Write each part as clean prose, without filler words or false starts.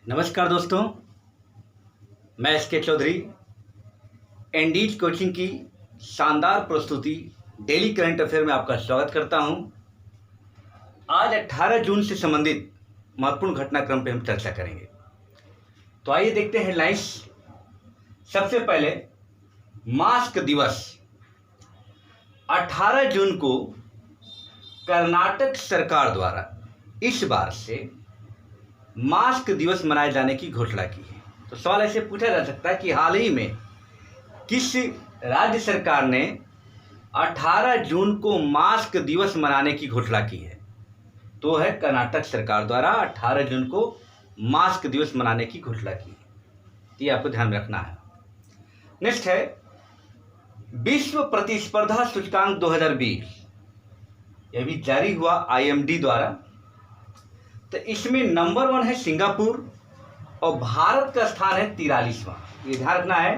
नमस्कार दोस्तों, मैं एस.के. चौधरी एंडीज कोचिंग की शानदार प्रस्तुति डेली करंट अफेयर में आपका स्वागत करता हूं। आज 18 जून से संबंधित महत्वपूर्ण घटनाक्रम पे हम चर्चा करेंगे। तो आइए देखते हैं हेडलाइंस। सबसे पहले मास्क दिवस 18 जून को कर्नाटक सरकार द्वारा इस बार से मास्क दिवस मनाए जाने की घोषणा की है। तो सवाल ऐसे पूछा जा सकता है कि हाल ही में किस राज्य सरकार ने 18 जून को मास्क दिवस मनाने की घोषणा की है? तो है कर्नाटक सरकार द्वारा 18 जून को मास्क दिवस मनाने की घोषणा की है। ये आपको ध्यान में रखना है। नेक्स्ट है विश्व प्रतिस्पर्धा सूचकांक 2020। यह भी जारी हुआ IMD द्वारा। तो इसमें नंबर 1 है सिंगापुर और भारत का स्थान है 43वां। ये ध्यान रखना है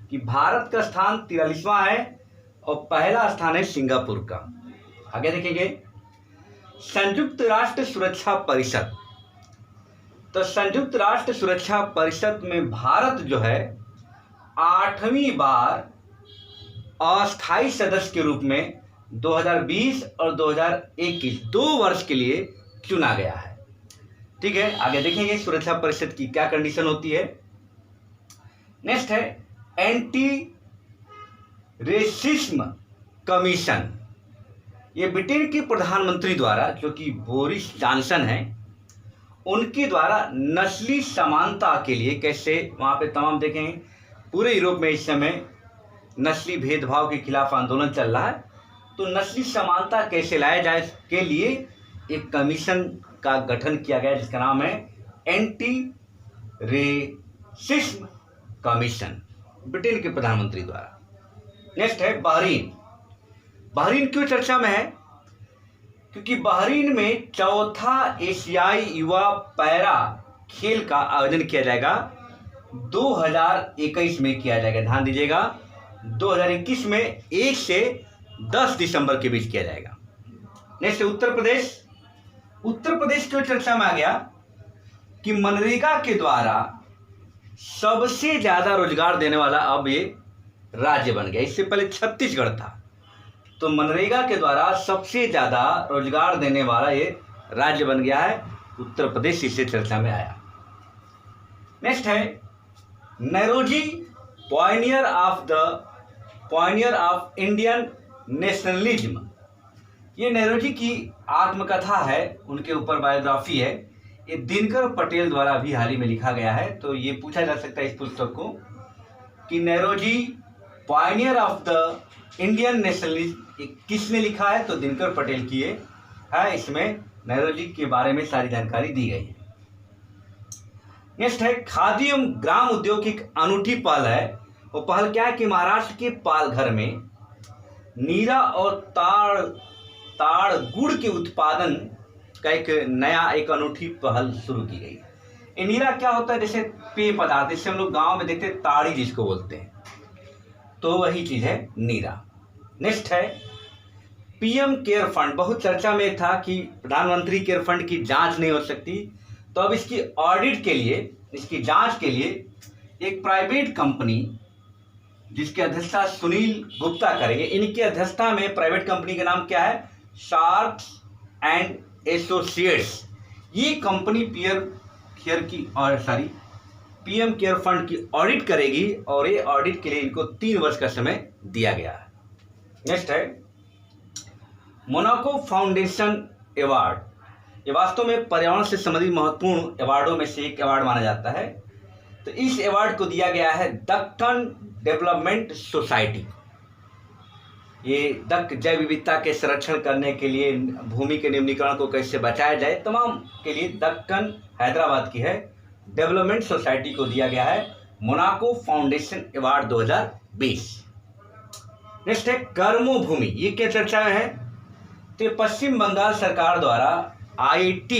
कि भारत का स्थान 43वां है और पहला स्थान है सिंगापुर का। आगे देखेंगे संयुक्त राष्ट्र सुरक्षा परिषद। तो संयुक्त राष्ट्र सुरक्षा परिषद में भारत जो है 8वीं बार अस्थायी सदस्य के रूप में 2020 और 2021 2 वर्ष के लिए चुना गया है। ठीक है, आगे देखेंगे सुरक्षा परिषद की क्या कंडीशन होती है। नेक्स्ट है एंटी रेसिज्म कमीशन। ये ब्रिटेन के प्रधानमंत्री द्वारा, जो कि बोरिस जॉनसन हैं, उनके द्वारा नस्ली समानता के लिए कैसे वहां पे तमाम देखें पूरे यूरोप में इस समय नस्ली भेदभाव के खिलाफ आंदोलन चल रहा है। तो नस्ली समानता कैसे लाया जाए के लिए एक कमीशन का गठन किया गया जिसका नाम है एंटी रेसिज्म कमीशन, ब्रिटेन के प्रधानमंत्री द्वारा। नेक्स्ट है बहरीन। बहरीन क्यों चर्चा में है? क्योंकि बहरीन में चौथा एशियाई युवा पैरा खेल का आयोजन किया जाएगा 2021 में किया जाएगा। ध्यान दीजिएगा 2021 में 1 से 10 दिसंबर के बीच किया जाएगा। नेक्स्ट उत्तर प्रदेश। उत्तर प्रदेश क्यों चर्चा में आ गया? कि मनरेगा के द्वारा सबसे ज्यादा रोजगार देने वाला अब ये राज्य बन गया। इससे पहले छत्तीसगढ़ था। तो मनरेगा के द्वारा सबसे ज्यादा रोजगार देने वाला ये राज्य बन गया है उत्तर प्रदेश। इससे चर्चा में आया। नेक्स्ट है नेरोजी पॉयनियर ऑफ इंडियन नेशनलिज्म। ये नेरोजी की आत्मकथा है, उनके ऊपर बायोग्राफी है। ये दिनकर पटेल द्वारा भी हाल ही में लिखा गया है। तो ये पूछा जा सकता है इस पुस्तक को कि Naoroji pioneer of the Indian nationalism किसने लिखा है? तो दिनकर पटेल की है। इसमें नेरोजी के बारे में सारी जानकारी दी गई है। नेक्स्ट है खादी एवं ग्राम उद्योग की एक अनूठी पहल है। वो पहल क्या है कि महाराष्ट्र के पालघर में नीरा और ताड़ गुड़ के उत्पादन का एक अनूठी पहल शुरू की गई है। नीरा क्या होता है? जैसे पेय पदार्थ, जिससे हम लोग गांव में देखते हैं ताड़ी जिसको बोलते हैं, तो वही चीज है नीरा। नेक्स्ट है PM केयर फंड। बहुत चर्चा में था कि प्रधानमंत्री केयर फंड की जांच नहीं हो सकती, तो अब इसकी ऑडिट के लिए, इसकी जांच के लिए एक प्राइवेट कंपनी जिसकी अध्यक्षता सुनील गुप्ता करेंगे। इनकी अध्यक्षता में प्राइवेट कंपनी का नाम क्या है? Sharks and associates. ये कंपनी PM केयर फंड की ऑडिट करेगी और ये ऑडिट के लिए इनको 3 वर्ष का समय दिया गया है। नेक्स्ट है मोनाको फाउंडेशन अवार्ड। ये वास्तव में पर्यावरण से संबंधित महत्वपूर्ण अवार्डों में से एक अवार्ड माना जाता है। तो इस अवार्ड को दिया गया है दक्कन डेवलपमेंट सोसाइटी। ये दक्क जैव विविधता के संरक्षण करने के लिए, भूमि के निम्नीकरण को कैसे बचाया जाए, तमाम के लिए दक्कन हैदराबाद की है डेवलपमेंट सोसाइटी को दिया गया है मोनाको फाउंडेशन अवार्ड 2020। नेक्स्ट है कर्मो भूमि। ये क्या चर्चा है? तो पश्चिम बंगाल सरकार द्वारा IT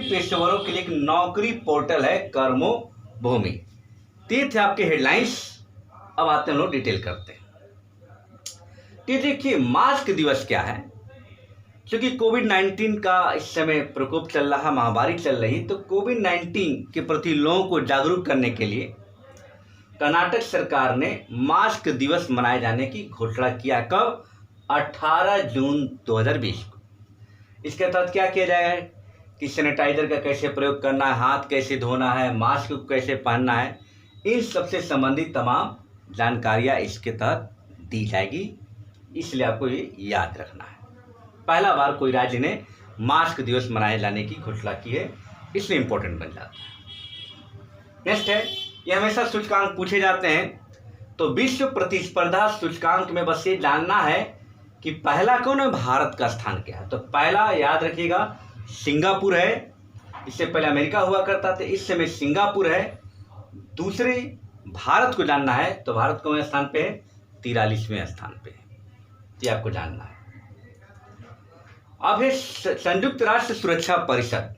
पेशेवरों के लिए एक नौकरी पोर्टल है कर्मो भूमि। ये थे आपके हेडलाइंस। अब आते हैं हम लोग डिटेल करते हैं। तो देखिए मास्क दिवस क्या है? क्योंकि कोविड-19 का इस समय प्रकोप चल रहा, महामारी चल रही, तो कोविड-19 के प्रति लोगों को जागरूक करने के लिए कर्नाटक सरकार ने मास्क दिवस मनाए जाने की घोषणा किया। कब? 18 जून 2020 को। इसके तहत क्या किया जाएगा कि सैनिटाइजर का कैसे प्रयोग करना है, हाथ कैसे धोना है, मास्क को कैसे पहनना है, इन सबसे संबंधित तमाम जानकारियाँ इसके तहत दी जाएगी। इसलिए आपको ये याद रखना है। पहला बार कोई राज्य ने मास्क दिवस मनाए जाने की घोषणा की है, इसलिए इम्पोर्टेंट बन जाता है। नेक्स्ट है, ये हमेशा सूचकांक पूछे जाते हैं, तो विश्व प्रतिस्पर्धा सूचकांक में बस ये जानना है कि पहला कौन है, भारत का स्थान क्या है। तो पहला याद रखिएगा सिंगापुर है, इससे पहले अमेरिका हुआ करता था, इस समय सिंगापुर है। दूसरे भारत को जानना है, तो भारत कौन स्थान पे है, 43वें स्थान पे है, ये आपको जानना है। अब है संयुक्त राष्ट्र सुरक्षा परिषद।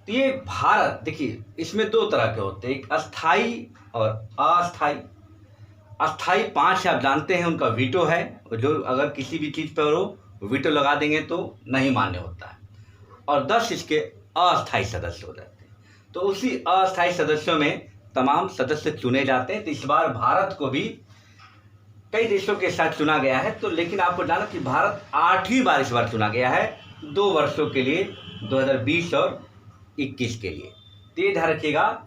तो ये भारत, देखिए इसमें दो तरह के होते हैं, एक अस्थाई और अस्थाई। अस्थाई 5 आप जानते हैं, उनका वीटो है, जो अगर किसी भी चीज़ पर वो वीटो लगा देंगे तो नहीं मान्य होता है, और 10 इसके अस्थाई सदस्य हो जाते हैं। तो उसी अस्थाई सदस्यों में तमाम सदस्य चुने जाते हैं। तो इस बार भारत को भी कई देशों के साथ चुना गया है, तो लेकिन आपको जाना कि भारत 8वीं बार इस बार चुना गया है, 2 वर्षों के लिए, 2020 और 21 के लिए। तो ये ध्यान रखिएगा,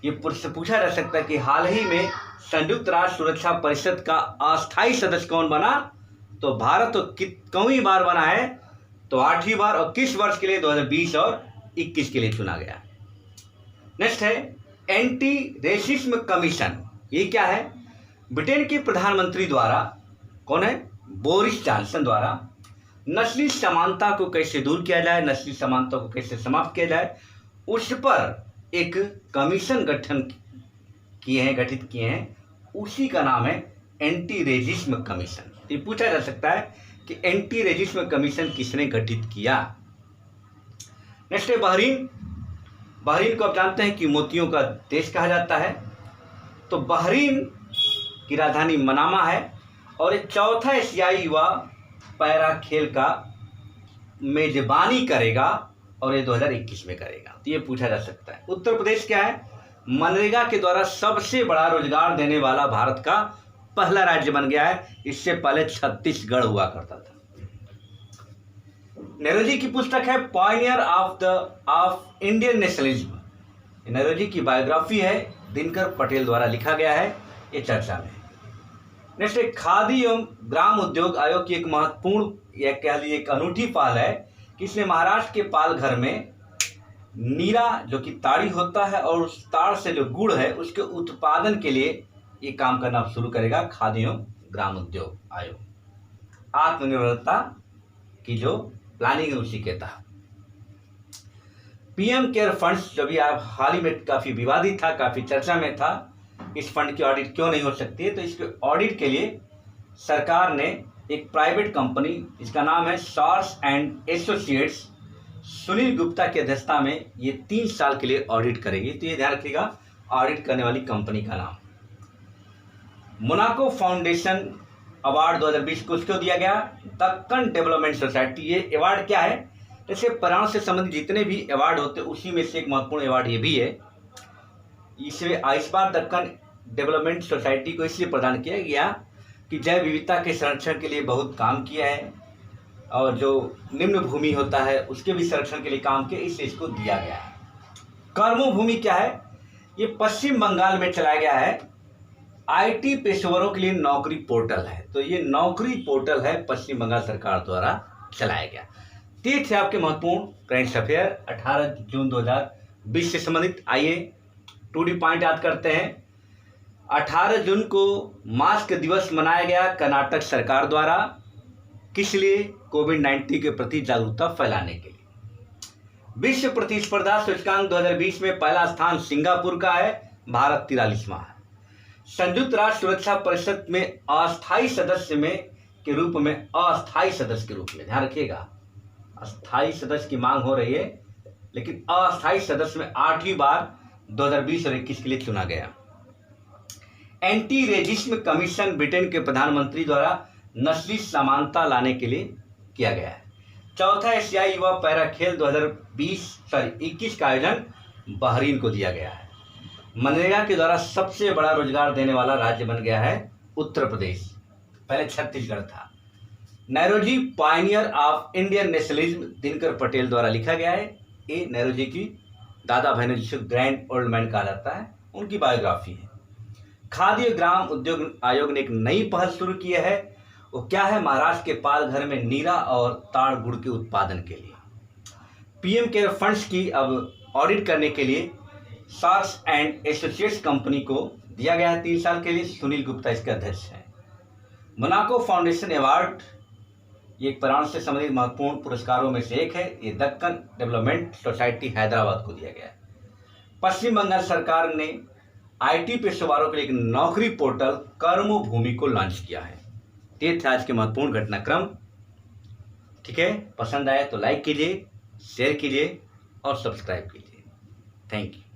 ये पूछा जा सकता है कि हाल ही में संयुक्त राष्ट्र सुरक्षा परिषद का अस्थायी सदस्य कौन बना, तो भारत तो कौन बार बना है, तो 8वीं बार, और किस वर्ष के लिए, 2020 और 21 के लिए चुना गया। नेक्स्ट है एंटी रेसिज्म कमीशन। ये क्या है? ब्रिटेन के प्रधानमंत्री द्वारा, कौन है, बोरिस जॉनसन द्वारा नस्ली समानता को कैसे दूर किया जाए, नस्ली समानता को कैसे समाप्त किया जाए, उस पर एक कमीशन गठित किए हैं, उसी का नाम है एंटी रेसिज्म कमीशन। ये पूछा जा सकता है कि एंटी रेसिज्म कमीशन किसने गठित किया। नेक्स्ट है बहरीन। बहरीन को आप जानते हैं कि मोतियों का देश कहा जाता है। तो बहरीन की राजधानी मनामा है, और एक चौथा एशियाई युवा पैरा खेल का मेजबानी करेगा, और ये 2021 में करेगा। तो ये पूछा जा सकता है। उत्तर प्रदेश क्या है? मनरेगा के द्वारा सबसे बड़ा रोजगार देने वाला भारत का पहला राज्य बन गया है। इससे पहले छत्तीसगढ़ हुआ करता था। नेहरूजी की पुस्तक है Pioneer of Indian nationalism. Nehru ji की बायोग्राफी है, दिनकर पटेल द्वारा लिखा गया है, ये चर्चा में। नेक्स्ट एक खादी एवं ग्राम उद्योग आयोग की एक महत्वपूर्ण, या कह लीजिए एक अनूठी पहल है कि इसने महाराष्ट्र के पालघर में नीरा, जो कि ताड़ी होता है, और उस ताड़ से जो गुड़ है, उसके उत्पादन के लिए ये काम करना शुरू करेगा खादी एवं ग्राम उद्योग आयोग। आत्मनिर्भरता की जो प्लानिंग है उसी के तहत। पीएम केयर फंड्स, जो भी आप हाल ही में काफी विवादित था, काफी चर्चा में था, इस फंड की ऑडिट क्यों नहीं हो सकती है, तो इसके ऑडिट के लिए सरकार ने एक प्राइवेट कंपनी, इसका नाम है swords and associates, Sunil Gupta की अध्यक्षता में ये 3 साल के लिए ऑडिट करेगी। तो ये ध्यान रखिएगा, ऑडिट करने वाली कंपनी का नाम। मोनाको फाउंडेशन अवार्ड 2020 को उसको दिया गया, दक्कन डेवलपमेंट सोसाइटी। ये अवार्ड क्या है? जैसे पर्यावरण से संबंधित जितने भी अवार्ड होते हैं, उसी में से एक महत्वपूर्ण अवार्ड ये भी है। इसमें इस बार दक्कन डेवलपमेंट सोसाइटी को इसलिए प्रदान किया गया कि जैव विविधता के संरक्षण के लिए बहुत काम किया है, और जो निम्न भूमि होता है उसके भी संरक्षण के लिए काम किया, इसलिए इसको दिया गया है। कर्मभूमि क्या है? ये पश्चिम बंगाल में चलाया गया है, आईटी पेशेवरों के लिए नौकरी पोर्टल है। तो ये नौकरी पोर्टल है, पश्चिम बंगाल सरकार द्वारा चलाया गया। ये थे आपके महत्वपूर्ण करंट अफेयर 18 जून 2020 से संबंधित। आइए 2D पॉइंट याद करते हैं। 18 जून को मास्क दिवस मनाया गया कर्नाटक सरकार द्वारा, किस लिए? कोविड-19 के प्रति जागरूकता फैलाने के लिए। विश्व प्रतिस्पर्धा सूचकांक 2020 में पहला स्थान सिंगापुर का है, भारत 43वां है। संयुक्त राष्ट्र सुरक्षा परिषद में अस्थायी सदस्य के रूप में, अस्थायी सदस्य के रूप में, ध्यान रखिएगा, अस्थायी सदस्य की मांग हो रही है, लेकिन अस्थायी सदस्य में 8वीं बार 2020 और 21 के लिए चुना गया। एंटी रेसिज्म कमीशन ब्रिटेन के प्रधानमंत्री द्वारा नस्ली समानता लाने के लिए किया गया है। चौथा एशियाई युवा पैरा खेल 2021 का आयोजन बहरीन को दिया गया है। मनरेगा के द्वारा सबसे बड़ा रोजगार देने वाला राज्य बन गया है उत्तर प्रदेश, पहले छत्तीसगढ़ था। Nehruji pioneer of Indian nationalism Dinkar Patel द्वारा लिखा गया है। ये नेहरूजी की दादा बहनों जिसे ग्रैंड ओल्ड मैन कहा जाता है, उनकी बायोग्राफी है। खाद्य ग्राम उद्योग आयोग ने एक नई पहल शुरू की है। वो क्या है? महाराष्ट्र के पालघर में नीरा और ताड़ गुड़ के उत्पादन के लिए पीएम केयर फंड्स की अब ऑडिट करने के लिए सार्स एंड एसोसिएट्स कंपनी को दिया गया है 3 साल के लिए। सुनील गुप्ता इसके अध्यक्ष हैं। मोनाको फाउंडेशन अवार्ड ये एक पर्यावरण से संबंधित महत्वपूर्ण पुरस्कारों में से एक है। ये दक्कन डेवलपमेंट सोसाइटी हैदराबाद को दिया गया है। पश्चिम बंगाल सरकार ने आईटी पेशेवरों के लिए एक नौकरी पोर्टल कर्मभूमि को लॉन्च किया है। ये थे आज के महत्वपूर्ण घटनाक्रम। ठीक है, पसंद आए तो लाइक कीजिए, शेयर कीजिए और सब्सक्राइब कीजिए। Thank you.